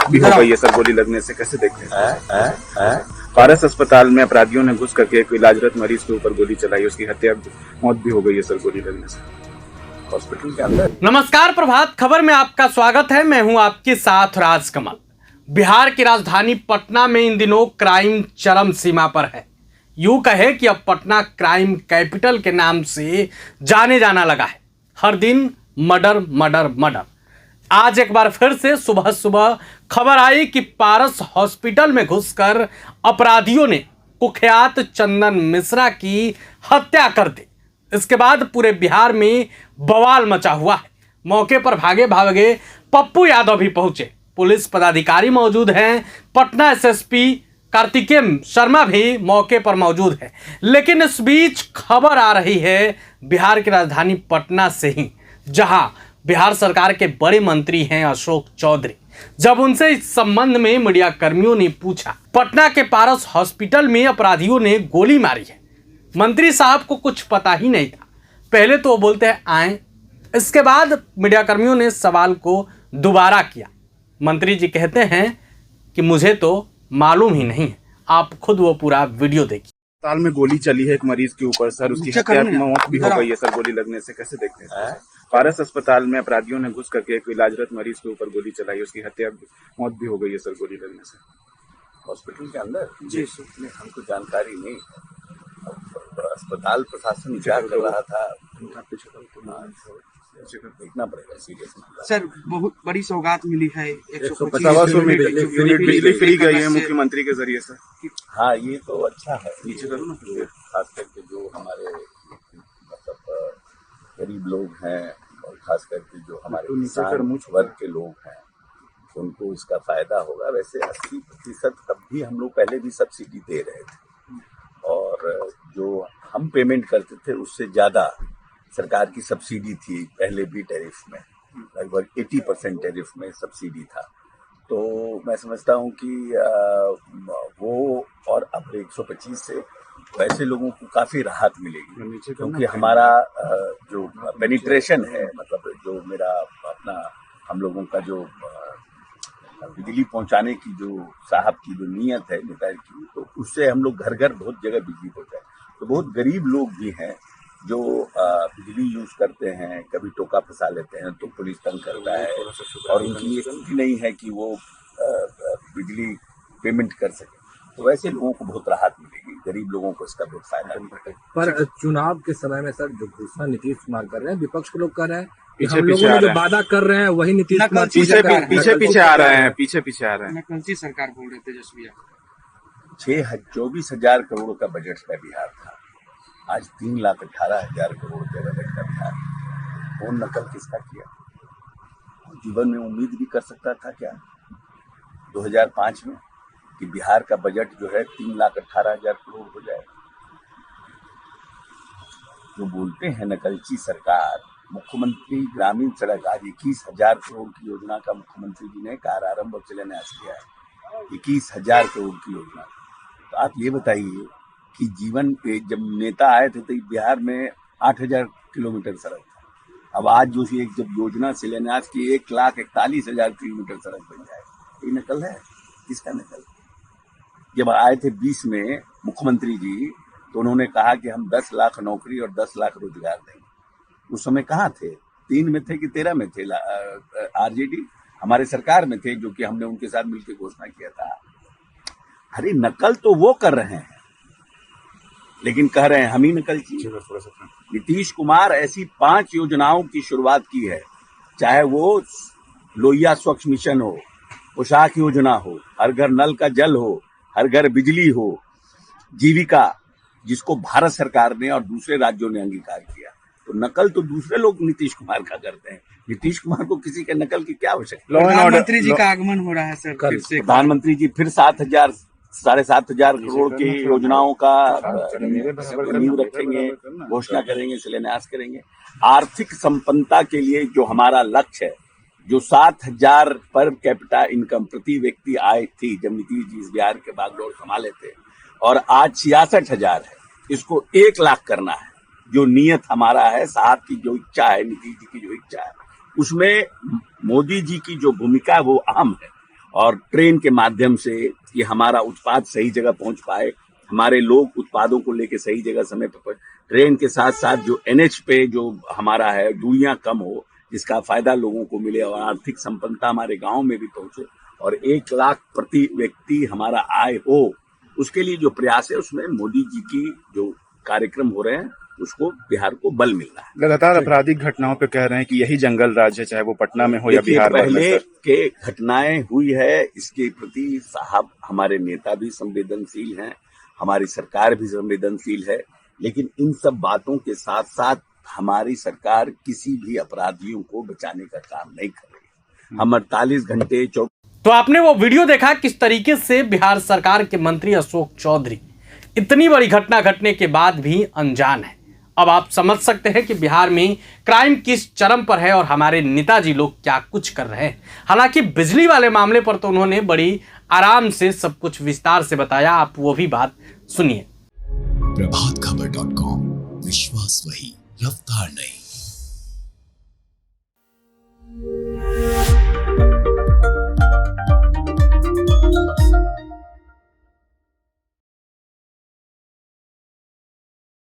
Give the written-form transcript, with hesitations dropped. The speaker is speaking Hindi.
मौत भी हो गई है सर गोली लगने से, कैसे देखते हैं? पारस अस्पताल में अपराधियों ने घुस करके एक इलाजरत मरीज के ऊपर गोली चलाई, उसकी हत्या, मौत भी हो गई है सर गोली लगने से हॉस्पिटल के अंदर। नमस्कार, प्रभात खबर में आपका स्वागत है। मैं हूं आपके साथ राजकमल। बिहार की राजधानी पटना में इन दिनों क्राइम चरम सीमा पर है। यूं कहे कि अब पटना क्राइम कैपिटल के नाम से जाने जाना लगा है। हर दिन मर्डर मर्डर मर्डर। आज एक बार फिर से सुबह सुबह खबर आई कि पारस हॉस्पिटल में घुसकर अपराधियों ने कुख्यात चंदन मिश्रा की हत्या कर दी। इसके बाद पूरे बिहार में बवाल मचा हुआ है। मौके पर भागे भागे पप्पू यादव भी पहुंचे, पुलिस पदाधिकारी मौजूद हैं, पटना एसएसपी कार्तिकेय शर्मा भी मौके पर मौजूद है। लेकिन इस बीच खबर आ रही है बिहार की राजधानी पटना से ही, जहां बिहार सरकार के बड़े मंत्री हैं अशोक चौधरी। जब उनसे इस संबंध में मीडिया कर्मियों ने पूछा, पटना के पारस हॉस्पिटल में अपराधियों ने गोली मारी है। मंत्री साहब को कुछ पता ही नहीं था। पहले तो वो बोलते हैं आए, इसके बाद मीडिया कर्मियों ने सवाल को दोबारा किया। मंत्री जी कहते हैं कि मुझे तो मालूम ही नहीं है। आप खुद वो पूरा वीडियो देखिए। अस्पताल में गोली चली है एक मरीज के ऊपर सर, उसकी हत्या, मौत भी हो गई है सर गोली लगने से, कैसे देखते हैं? पारस अस्पताल में अपराधियों ने घुस करके एक इलाजरत मरीज के ऊपर गोली चलाई, उसकी हत्या, मौत भी हो गई है सर गोली लगने से हॉस्पिटल के अंदर। जी हमको जानकारी नहीं है। अस्पताल प्रशासन क्या कर रहा था, देखना पड़ेगा सीरियस मामला। सर बहुत बड़ी सौगात मिली है, 150 बिजली फ्री गई है मुख्यमंत्री के जरिए से। हाँ, ये तो अच्छा है। नीचे करो ना। खास करके जो हमारे मतलब गरीब लोग हैं और खास करके जो हमारे किसान वर्ग के लोग हैं, उनको इसका फायदा होगा। वैसे 80% तब भी हम लोग पहले भी सब्सिडी दे रहे थे, और जो हम पेमेंट करते थे उससे ज्यादा सरकार की सब्सिडी थी पहले भी टैरिफ में, लगभग 80% टैरिफ में सब्सिडी था। तो मैं समझता हूँ कि वो और अब 125 से वैसे लोगों को काफी राहत मिलेगी, क्योंकि हमारा जो पेनिट्रेशन है, मतलब जो मेरा अपना हम लोगों का जो बिजली पहुंचाने की जो साहब की जो नीयत है नेता की, तो उससे हम लोग घर घर बहुत जगह बिजली पहुंचाए। तो बहुत गरीब लोग भी हैं जो बिजली यूज करते हैं, कभी टोका फंसा लेते हैं तो पुलिस तंग करता है, और उनकी ये स्थिति नहीं है कि वो बिजली पेमेंट कर सके। तो वैसे लोगों को बहुत राहत मिलेगी, गरीब लोगों को इसका बहुत फायदा मिलेगा। पर चुनाव के समय में सर जो घोषणा नीतीश कुमार कर रहे हैं, विपक्ष के लोग कर रहे हैं कि हम लोगों ने जो वादा कर रहे हैं वही नीतीश कुमार पीछे आ रहे हैं, पीछे आ रहे हैं। नकलची सरकार बोल रहे तेजस्वी। 24,000 करोड़ का बजट का बिहार था, आज 3,18,000 करोड़ के बजट का बिहार। कौन नकल किसका किया? जीवन में उम्मीद भी कर सकता था क्या 2005 में कि बिहार का बजट जो है 3,18,000 करोड़ हो जाए? जो बोलते हैं नकलची सरकार, मुख्यमंत्री ग्रामीण सड़क, आज 21,000 करोड़ की योजना का मुख्यमंत्री जी ने कार्यारंभ और शिलान्यास किया है। 21,000 करोड़ की योजना। तो आप ये बताइए कि जीवन पे जब नेता आए थे तो बिहार में 8,000 किलोमीटर सड़क था। अब आज जो जब योजना शिलान्यास की 1,41,000 किलोमीटर सड़क बन जाए, ये नकल है? किसका नकल? जब आए थे 20 में मुख्यमंत्री जी, तो उन्होंने कहा कि हम 10 लाख नौकरी और 10 लाख रोजगार देंगे। उस समय कहाँ थे? 3 में थे कि 13 में थे? आरजेडी हमारे सरकार में थे, जो कि हमने उनके साथ मिलकर घोषणा किया था। अरे नकल तो वो कर रहे हैं, लेकिन कह रहे हैं हम ही नकलची। नीतीश कुमार ऐसी 5 योजनाओं की शुरुआत की है, चाहे वो लोहिया स्वच्छ मिशन हो, पोशाक योजना हो, हर घर नल का जल हो, हर घर बिजली हो, जीविका, जिसको भारत सरकार ने और दूसरे राज्यों ने अंगीकार किया। तो नकल तो दूसरे लोग नीतीश कुमार का करते हैं, नीतीश कुमार को किसी के नकल की क्या आवश्यकता? प्रधानमंत्री जी का आगमन हो रहा है सर। प्रधानमंत्री जी फिर 7,000 करोड़ की योजनाओं का नींव रखेंगे, घोषणा करेंगे, शिलान्यास करेंगे। आर्थिक संपन्नता के लिए जो हमारा लक्ष्य है, जो 7,000 पर कैपिटा इनकम प्रति व्यक्ति आय थी जब नीतीश जी इस बिहार के बागडोर संभाले थे, और आज 66,000 है, इसको 1 लाख करना है। जो नियत हमारा है, साहब की जो इच्छा है, नीतीश जी की जो इच्छा है, उसमें मोदी जी की जो भूमिका है वो अहम है। और ट्रेन के माध्यम से कि हमारा उत्पाद सही जगह पहुंच पाए, हमारे लोग उत्पादों को लेके सही जगह समय पर ट्रेन के साथ साथ जो NH पे जो हमारा है दूरियां कम हो, जिसका फायदा लोगों को मिले और आर्थिक संपन्नता हमारे गांव में भी पहुंचे और 1 लाख प्रति व्यक्ति हमारा आय हो, उसके लिए जो प्रयास है उसमें मोदी जी की जो कार्यक्रम हो रहे हैं उसको बिहार को बल मिल रहा है। लगातार आपराधिक घटनाओं पे कह रहे हैं कि यही जंगल राज है, चाहे वो पटना में हो या देखिए, बिहार में। पहले के घटनाएं हुई है, इसके प्रति साहब हमारे नेता भी संवेदनशील हैं, हमारी सरकार भी संवेदनशील है, लेकिन इन सब बातों के साथ साथ हमारी सरकार किसी भी अपराधियों को बचाने का काम नहीं कर रही। हम 48 घंटे तो आपने वो वीडियो देखा किस तरीके से बिहार सरकार के मंत्री अशोक चौधरी इतनी बड़ी घटना घटने के बाद भी अनजान है। अब आप समझ सकते हैं कि बिहार में क्राइम किस चरम पर है और हमारे नेताजी लोग क्या कुछ कर रहे हैं। हालांकि बिजली वाले मामले पर तो उन्होंने बड़ी आराम से सब कुछ विस्तार से बताया, आप वो भी बात सुनिए। प्रभातखबर.com, विश्वास वही, रफ्तार नहीं।